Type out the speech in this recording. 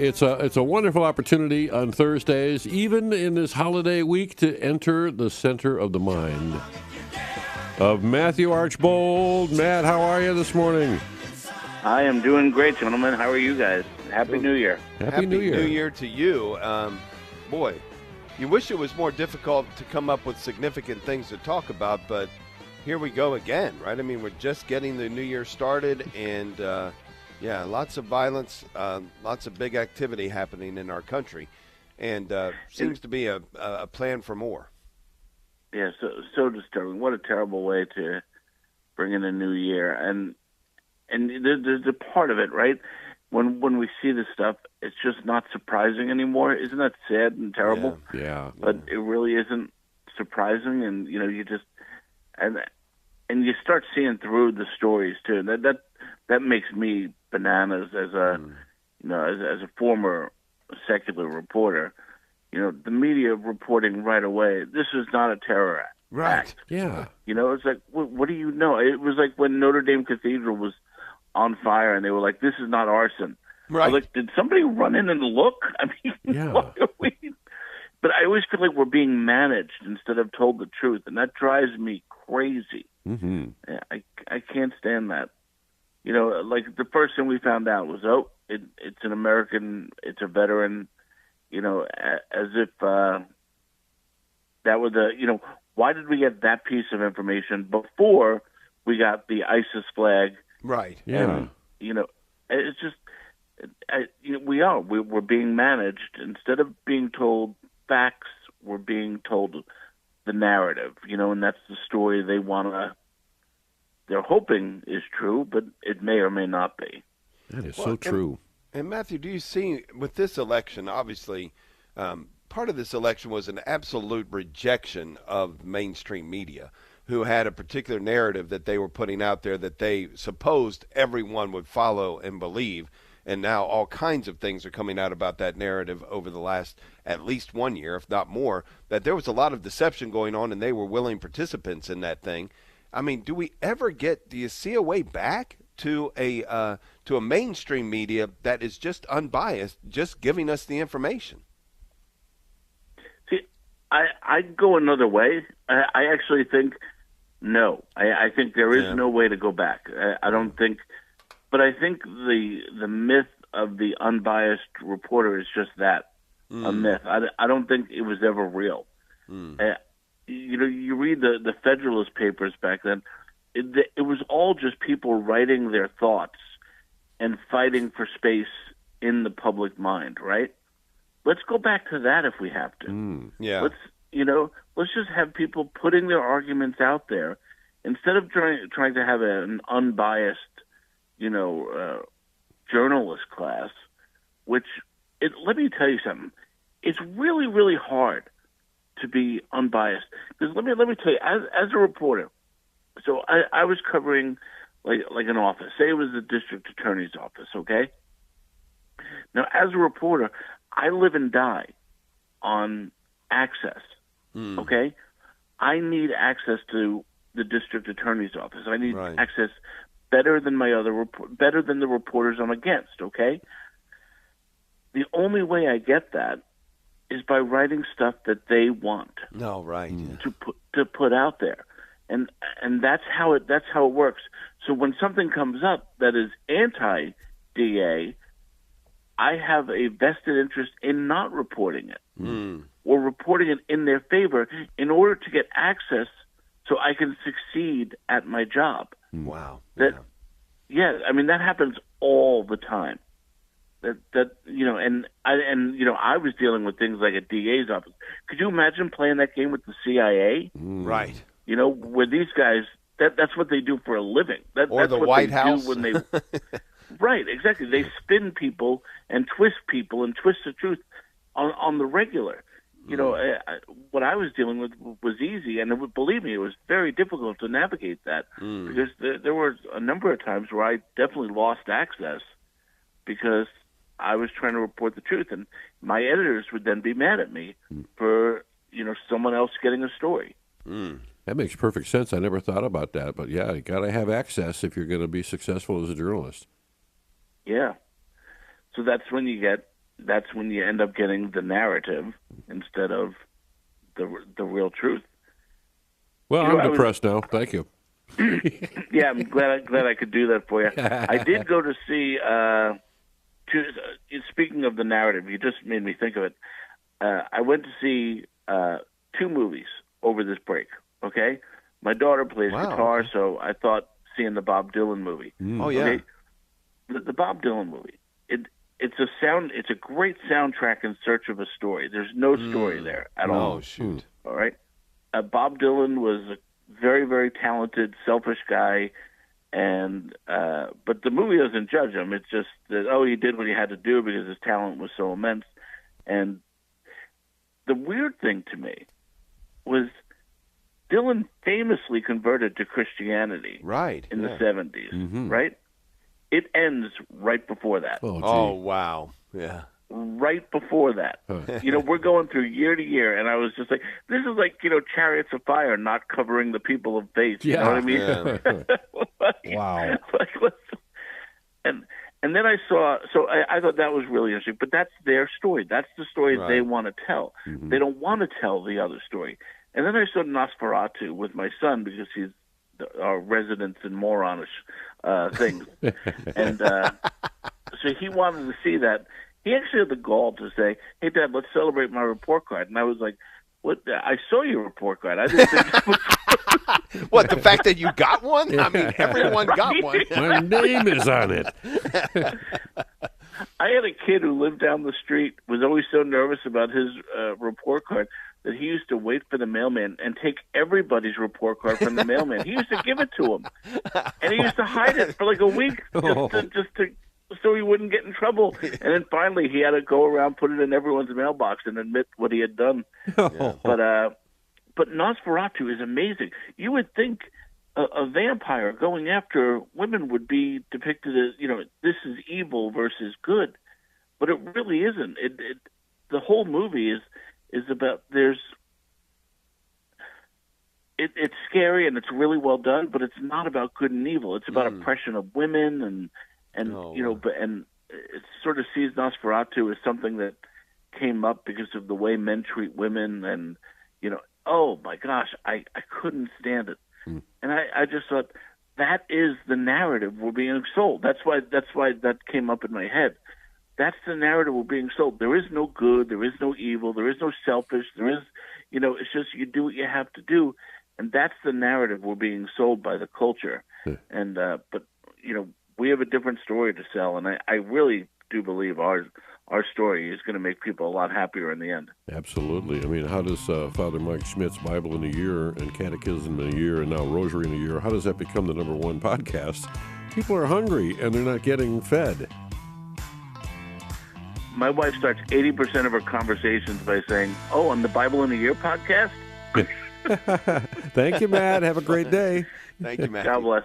It's a wonderful opportunity on Thursdays, even in this holiday week, to enter the center of the mind of Matthew Archbold. Matt, how are you this morning? I am doing great, gentlemen. How are you guys? Happy New Year. Happy New Year. New Year to you. Boy, you wish it was more difficult to come up with significant things to talk about, but here we go again, right? I mean, we're just getting the new year started, and yeah, lots of violence, lots of big activity happening in our country, and seems to be a plan for more. Yeah, so disturbing. What a terrible way to bring in a new year. And there's a part of it, right? When we see this stuff, it's just not surprising anymore. Isn't that sad and terrible? Yeah. But it really isn't surprising, and you just and you start seeing through the stories too. That makes me bananas as a as a former secular reporter. The media reporting right away, this is not a terror act. Right. Yeah. It's like, what do you know? It was like when Notre Dame Cathedral was on fire, and they were like, "This is not arson." Right. I was like, did somebody run in and look? I mean, Yeah. what are we? But I always feel like we're being managed instead of told the truth, and that drives me crazy. Mm-hmm. I can't stand that. Like the first thing we found out was, it's an American, it's a veteran. As if that was why did we get that piece of information before we got the ISIS flag? Right. Yeah. And, it's just, we're being managed. Instead of being told facts, we're being told the narrative, and that's the story they're hoping is true, but it may or may not be. That is so true. And Matthew, do you see with this election, obviously, part of this election was an absolute rejection of mainstream media, who had a particular narrative that they were putting out there that they supposed everyone would follow and believe. And now all kinds of things are coming out about that narrative over the last at least 1 year, if not more, that there was a lot of deception going on and they were willing participants in that thing. I mean, do you see a way back to a mainstream media that is just unbiased, just giving us the information? See, I go another way. I actually think no. I think there is no way to go back. I don't think, but I think the myth of the unbiased reporter is just that, a myth. I don't think it was ever real. You read the Federalist Papers back then. It was all just people writing their thoughts and fighting for space in the public mind, right? Let's go back to that if we have to. Yeah. Let's just have people putting their arguments out there instead of trying to have an unbiased, journalist class. Let me tell you something. It's really, really hard to be unbiased. Because let me tell you, as a reporter. So I was covering like an office. Say it was the district attorney's office, okay? Now, as a reporter, I live and die on access, okay? I need access to the district attorney's office. I need access better than better than the reporters I'm against, okay? The only way I get that is by writing stuff that they want to put out there. And that's how it works. So when something comes up that is anti-DA, I have a vested interest in not reporting it or reporting it in their favor in order to get access so I can succeed at my job. Wow. I mean, that happens all the time. I was dealing with things like a DA's office. Could you imagine playing that game with the CIA? Right. Where these guys, that's what they do for a living. Or that's the what White they House. Do when they, right, exactly. They spin people and twist the truth on the regular. What I was dealing with was easy, and believe me, it was very difficult to navigate that because there were a number of times where I definitely lost access because I was trying to report the truth, and my editors would then be mad at me for someone else getting a story. That makes perfect sense. I never thought about that, but yeah, you got to have access if you're going to be successful as a journalist. Yeah. So that's when you get, that's when you end up getting the narrative instead of the real truth. Well, I'm depressed now. Thank you. Yeah, I'm glad I could do that for you. I did go to see. Speaking of the narrative, you just made me think of it. I went to see 2 movies over this break. Okay, my daughter plays guitar, so I thought seeing the Bob Dylan movie. Oh yeah, okay? The Bob Dylan movie. It's a great soundtrack in search of a story. There's no story there at all. Oh shoot! All right, Bob Dylan was a very, very talented, selfish guy, and but the movie doesn't judge him. It's just that he did what he had to do because his talent was so immense. And the weird thing to me was Dylan famously converted to Christianity in the 70s, right? It ends right before that. Oh wow. Yeah. Right before that. We're going through year to year, and I was just like, this is like, Chariots of Fire not covering the people of faith. You know what I mean? Yeah. Wow. And then I saw, so I thought that was really interesting, but that's their story. That's the story they want to tell. They don't want to tell the other story. And then I saw Nosferatu with my son because he's our residence in moronish things. And so he wanted to see that. He actually had the gall to say, "Hey, Dad, let's celebrate my report card." And I was like, "What? I saw your report card. I didn't think." What, the fact that you got one? I mean, everyone got one. My name is on it. I had a kid who lived down the street, was always so nervous about his report card that he used to wait for the mailman and take everybody's report card from the mailman. He used to give it to him, and he used to hide it for like a week just to so he wouldn't get in trouble. And then finally he had to go around, put it in everyone's mailbox, and admit what he had done. Yeah. But Nosferatu is amazing. You would think a vampire going after women would be depicted as, this is evil versus good, but it really isn't. The whole movie is about it's scary and it's really well done, but it's not about good and evil. It's about oppression of women and it sort of sees Nosferatu as something that came up because of the way men treat women, and oh my gosh, I couldn't stand it. And I just thought that is the narrative we're being sold. That's why that came up in my head. That's the narrative we're being sold. There is no good, there is no evil, there is no selfish, there is it's just you do what you have to do, and that's the narrative we're being sold by the culture. And but we have a different story to sell, and I really do believe our story is going to make people a lot happier in the end. Absolutely. I mean, how does Father Mike Schmidt's Bible in a Year and Catechism in a Year and now Rosary in a Year, how does that become the #1 podcast? People are hungry, and they're not getting fed. My wife starts 80% of her conversations by saying, on the Bible in a Year podcast? Thank you, Matt. Have a great day. Thank you, Matt. God bless.